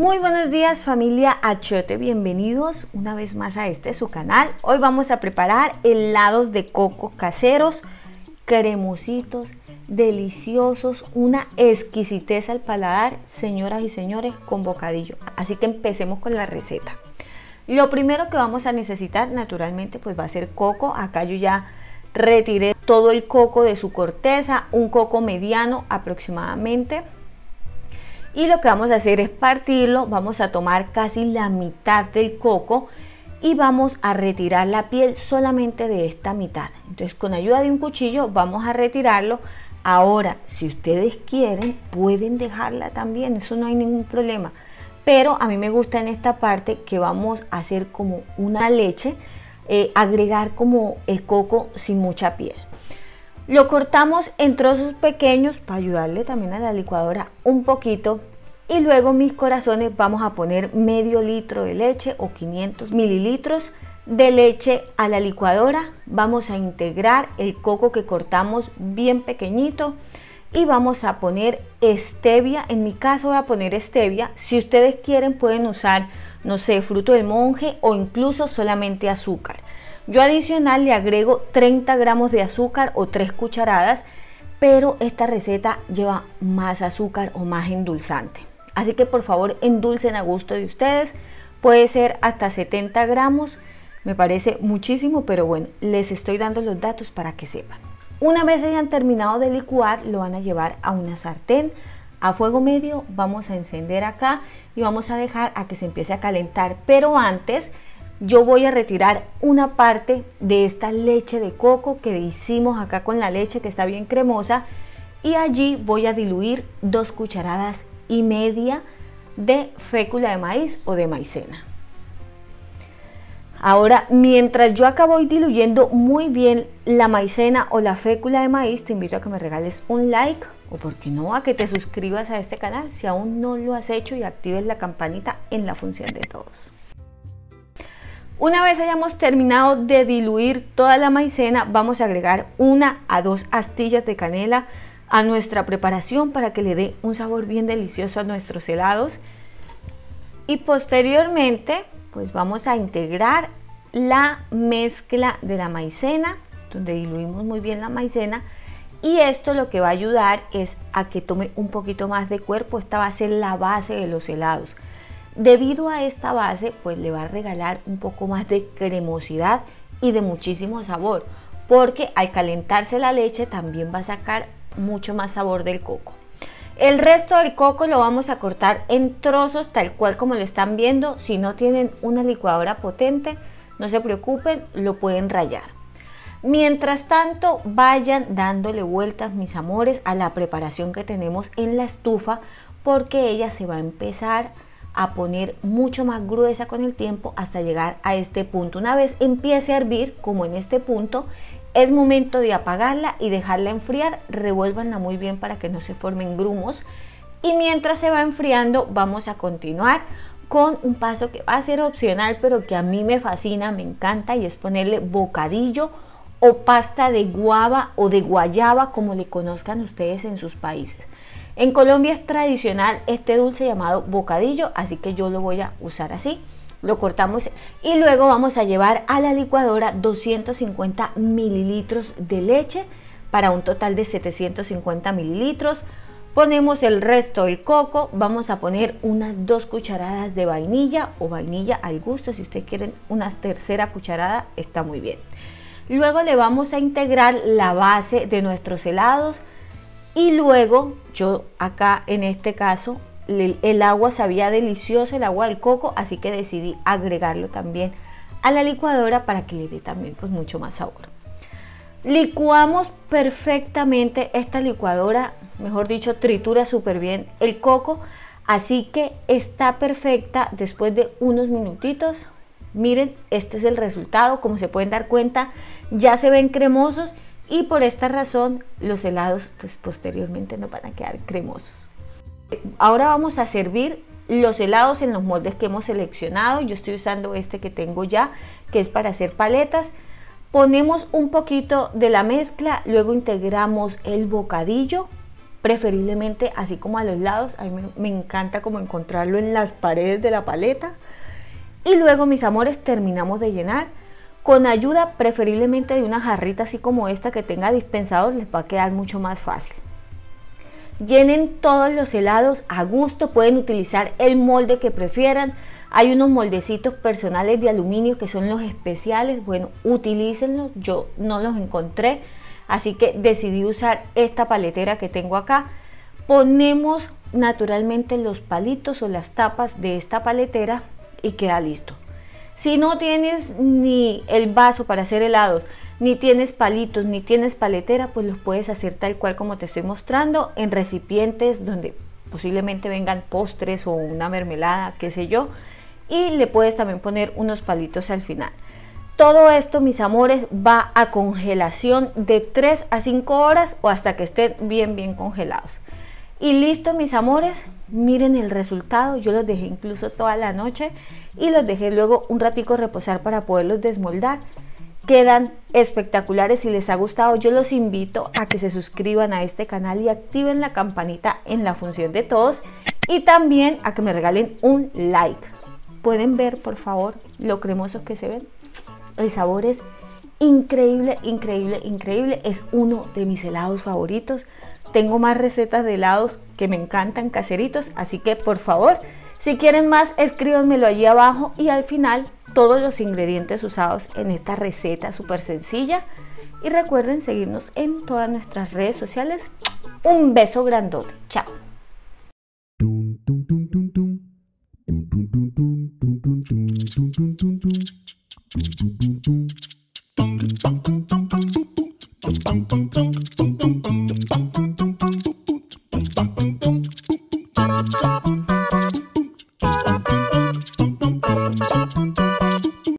Muy buenos días familia Achiote, bienvenidos una vez más a su canal. Hoy vamos a preparar helados de coco caseros, cremositos, deliciosos, una exquisitez al paladar, señoras y señores, con bocadillo. Así que empecemos con la receta. Lo primero que vamos a necesitar naturalmente pues va a ser coco. Acá yo ya retiré todo el coco de su corteza, un coco mediano aproximadamente. Y lo que vamos a hacer es partirlo, vamos a tomar casi la mitad del coco y vamos a retirar la piel solamente de esta mitad. Entonces con ayuda de un cuchillo vamos a retirarlo. Ahora, si ustedes quieren, pueden dejarla también, eso no hay ningún problema. Pero a mí me gusta en esta parte que vamos a hacer como una leche, agregar como el coco sin mucha piel. Lo cortamos en trozos pequeños para ayudarle también a la licuadora un poquito. Y luego, mis corazones, vamos a poner medio litro de leche o 500 mililitros de leche a la licuadora. Vamos a integrar el coco que cortamos bien pequeñito y vamos a poner stevia. En mi caso voy a poner stevia. Si ustedes quieren pueden usar, no sé, fruto del monje o incluso solamente azúcar. Yo adicional le agrego 30 gramos de azúcar o 3 cucharadas, pero esta receta lleva más azúcar o más endulzante. Así que por favor endulcen a gusto de ustedes, puede ser hasta 70 gramos, me parece muchísimo, pero bueno, les estoy dando los datos para que sepan. Una vez hayan terminado de licuar, lo van a llevar a una sartén a fuego medio, vamos a encender acá y vamos a dejar a que se empiece a calentar, pero antes yo voy a retirar una parte de esta leche de coco que hicimos acá con la leche que está bien cremosa y allí voy a diluir 2 cucharadas y media de fécula de maíz o de maicena. Ahora, mientras yo acá voy diluyendo muy bien la maicena o la fécula de maíz, te invito a que me regales un like o por qué no a que te suscribas a este canal si aún no lo has hecho y actives la campanita en la función de todos. Una vez hayamos terminado de diluir toda la maicena, vamos a agregar 1 a 2 astillas de canela a nuestra preparación para que le dé un sabor bien delicioso a nuestros helados. Y posteriormente, pues vamos a integrar la mezcla de la maicena, donde diluimos muy bien la maicena. Y esto lo que va a ayudar es a que tome un poquito más de cuerpo. Esta va a ser la base de los helados. Debido a esta base, pues le va a regalar un poco más de cremosidad y de muchísimo sabor, porque al calentarse la leche también va a sacar mucho más sabor del coco. El resto del coco lo vamos a cortar en trozos tal cual como lo están viendo. Si no tienen una licuadora potente, no se preocupen, lo pueden rallar. Mientras tanto, vayan dándole vueltas, mis amores, a la preparación que tenemos en la estufa, porque ella se va a empezar a poner mucho más gruesa con el tiempo hasta llegar a este punto. Una vez empiece a hervir, como en este punto, es momento de apagarla y dejarla enfriar. Revuélvanla muy bien para que no se formen grumos. Y mientras se va enfriando, vamos a continuar con un paso que va a ser opcional, pero que a mí me fascina, me encanta, y es ponerle bocadillo o pasta de guava o de guayaba, como le conozcan ustedes en sus países. En Colombia es tradicional este dulce llamado bocadillo, así que yo lo voy a usar así. Lo cortamos y luego vamos a llevar a la licuadora 250 mililitros de leche para un total de 750 mililitros. Ponemos el resto del coco, vamos a poner unas 2 cucharadas de vainilla o vainilla al gusto. Si ustedes quieren una tercera cucharada está muy bien. Luego le vamos a integrar la base de nuestros helados y luego yo acá en este caso el agua sabía delicioso, el agua del coco, así que decidí agregarlo también a la licuadora para que le dé también pues mucho más sabor. Licuamos perfectamente esta licuadora, mejor dicho, tritura súper bien el coco, así que está perfecta después de unos minutitos. Miren, este es el resultado, como se pueden dar cuenta, ya se ven cremosos y por esta razón los helados pues posteriormente no van a quedar cremosos. Ahora vamos a servir los helados en los moldes que hemos seleccionado. Yo estoy usando este que tengo ya, que es para hacer paletas. Ponemos un poquito de la mezcla, luego integramos el bocadillo preferiblemente así como a los lados. A mí me encanta como encontrarlo en las paredes de la paleta. Y luego, mis amores, terminamos de llenar. Con ayuda preferiblemente de una jarrita así como esta que tenga dispensador, les va a quedar mucho más fácil. Llenen todos los helados a gusto, pueden utilizar el molde que prefieran. Hay unos moldecitos personales de aluminio que son los especiales. Bueno, utilícenlos, yo no los encontré, así que decidí usar esta paletera que tengo acá. Ponemos naturalmente los palitos o las tapas de esta paletera y queda listo. Si no tienes ni el vaso para hacer helados, ni tienes palitos, ni tienes paletera, pues los puedes hacer tal cual como te estoy mostrando, en recipientes donde posiblemente vengan postres o una mermelada, qué sé yo, y le puedes también poner unos palitos al final. Todo esto, mis amores, va a congelación de 3 a 5 horas o hasta que estén bien congelados. Y listo, mis amores, miren el resultado. Yo los dejé incluso toda la noche y los dejé luego un ratico reposar para poderlos desmoldar. Quedan espectaculares. Si les ha gustado, yo los invito a que se suscriban a este canal y activen la campanita en la función de todos, y también a que me regalen un like. Pueden ver, por favor, lo cremosos que se ven. El sabor es increíble, increíble, increíble. Es uno de mis helados favoritos. Tengo más recetas de helados que me encantan, caseritos, así que por favor, si quieren más, escríbanmelo allí abajo, y al final todos los ingredientes usados en esta receta súper sencilla. Y recuerden seguirnos en todas nuestras redes sociales. Un beso grandote. Chao. Ba-da-ba-ba